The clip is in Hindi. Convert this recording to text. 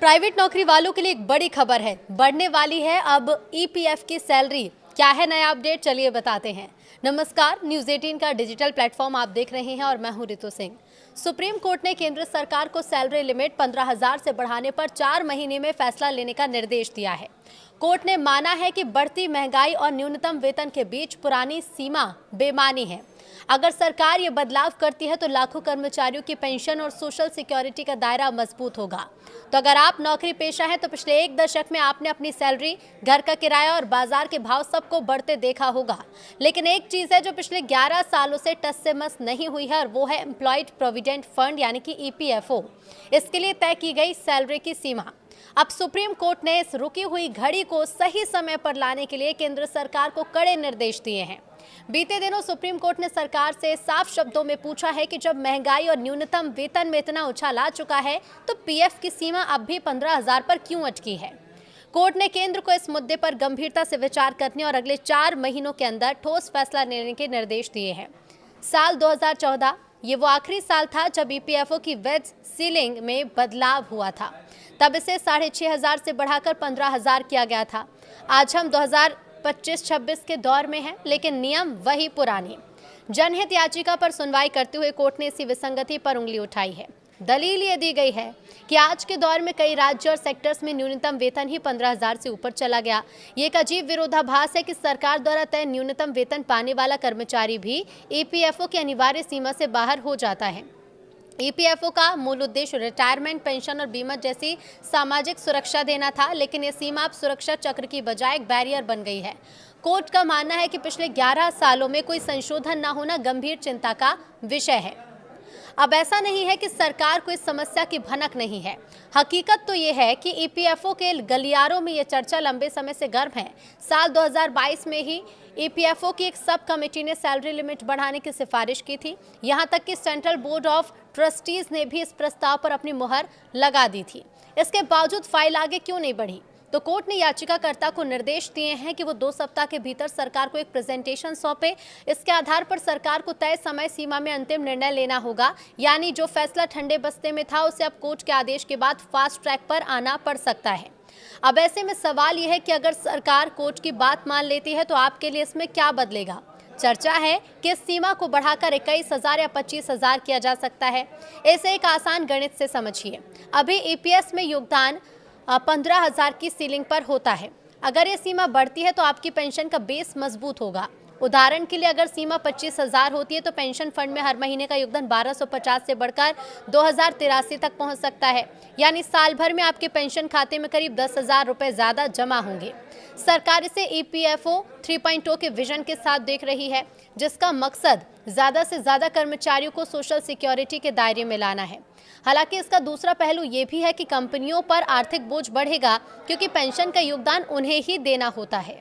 प्राइवेट नौकरी वालों के लिए एक बड़ी खबर है। बढ़ने वाली है अब ईपीएफ की सैलरी। क्या है नया अपडेट, चलिए बताते हैं। नमस्कार, न्यूज़ 18 का डिजिटल प्लेटफॉर्म आप देख रहे हैं और मैं हूं रितु सिंह। सुप्रीम कोर्ट ने केंद्र सरकार को सैलरी लिमिट 15,000 से बढ़ाने पर 4 महीने में फैसला लेने का निर्देश दिया है। कोर्ट ने माना है कि बढ़ती महंगाई और न्यूनतम वेतन के बीच पुरानी सीमा बेमानी है। अगर सरकार ये बदलाव करती है तो लाखों कर्मचारियों की पेंशन और सोशल सिक्योरिटी का दायरा मजबूत होगा। तो अगर आप नौकरी पेशा हैं तो पिछले 1 दशक में आपने अपनी सैलरी, घर का किराया और बाजार के भाव सबको बढ़ते देखा होगा। लेकिन एक चीज है जो पिछले 11 सालों से टस से मस नहीं हुई है और वो है एम्प्लॉयड प्रोविडेंट फंड यानी कि ईपीएफओ। इसके लिए तय की गई सैलरी की सीमा। अब सुप्रीम कोर्ट ने इस रुकी हुई घड़ी को सही समय पर लाने के लिए केंद्र सरकार को कड़े निर्देश दिए हैं। बीते दिनों सुप्रीम कोर्ट ने सरकार से साफ शब्दों में पूछा है कि जब महंगाई और न्यूनतम वेतन में इतना उछाल आ चुका है तो पीएफ की सीमा अब भी 15,000 पर क्यों अटकी है। कोर्ट ने केंद्र को इस मुद्दे पर गंभीरता से विचार करने और अगले 4 महीनों के अंदर ठोस फैसला लेने के निर्देश दिए हैं। साल 2014 ये वो आखिरी साल था जब ईपीएफओ की वेज सीलिंग में बदलाव हुआ था। तब इसे 6,500 से बढ़ाकर 15,000 किया गया था। आज हम 2025-26 के दौर में हैं, लेकिन नियम वही पुराने। जनहित याचिका पर सुनवाई करते हुए कोर्ट ने इसी विसंगति पर उंगली उठाई है। दलील ये दी गई है कि आज के दौर में कई राज्य और सेक्टर्स में न्यूनतम वेतन ही 15,000 से ऊपर चला गया। ये एक अजीब विरोधाभास है कि सरकार द्वारा तय न्यूनतम वेतन पाने वाला कर्मचारी भी ईपीएफओ की अनिवार्य सीमा से बाहर हो जाता है। ईपीएफओ का मूल उद्देश्य रिटायरमेंट, पेंशन और बीमा जैसी सामाजिक सुरक्षा देना था, लेकिन ये सीमा अब सुरक्षा चक्र की बजाय एक बैरियर बन गई है। कोर्ट का मानना है कि पिछले 11 सालों में कोई संशोधन न होना गंभीर चिंता का विषय है। अब ऐसा नहीं है कि सरकार को इस समस्या की भनक नहीं है। हकीकत तो ये है कि ईपीएफओ के गलियारों में ये चर्चा लंबे समय से गर्म है। साल 2022 में ही ईपीएफओ की एक सब कमेटी ने सैलरी लिमिट बढ़ाने की सिफारिश की थी। यहाँ तक कि सेंट्रल बोर्ड ऑफ ट्रस्टीज ने भी इस प्रस्ताव पर अपनी मुहर लगा दी थी। इसके बावजूद फाइल आगे क्यों नहीं बढ़ी? तो कोर्ट ने याचिकाकर्ता को निर्देश दिए हैं कि वो 2 सप्ताह के भीतर सरकार को एक प्रेजेंटेशन सौंपे। इसके आधार पर सरकार को तय समय सीमा में अंतिम निर्णय लेना होगा। यानी जो फैसला ठंडे बस्ते में था उसे अब कोर्ट के आदेश के बाद फास्ट ट्रैक पर आना पड़ सकता है। अब ऐसे में सवाल यह है कि अगर सरकार कोर्ट की बात मान लेती है तो आपके लिए इसमें क्या बदलेगा? चर्चा है कि इस सीमा को बढ़ाकर 21,000 या 25,000 किया जा सकता है। इसे एक आसान गणित से समझिए। अभी ईपीएस में योगदान 15,000 की सीलिंग पर होता है। अगर ये सीमा बढ़ती है तो आपकी पेंशन का बेस मजबूत होगा। उदाहरण के लिए अगर सीमा 25,000 होती है तो पेंशन फंड में हर महीने का योगदान 1,250 से बढ़कर 2,083 तक पहुंच सकता है। यानी साल भर में आपके पेंशन खाते में करीब 10,000 रुपए ज्यादा जमा होंगे। सरकार इसे ईपीएफओ 3.0 के विजन के साथ देख रही है, जिसका मकसद ज्यादा से ज्यादा कर्मचारियों को सोशल सिक्योरिटी के दायरे में लाना है। हालांकि इसका दूसरा पहलू ये भी है कि कंपनियों पर आर्थिक बोझ बढ़ेगा, क्योंकि पेंशन का योगदान उन्हें ही देना होता है।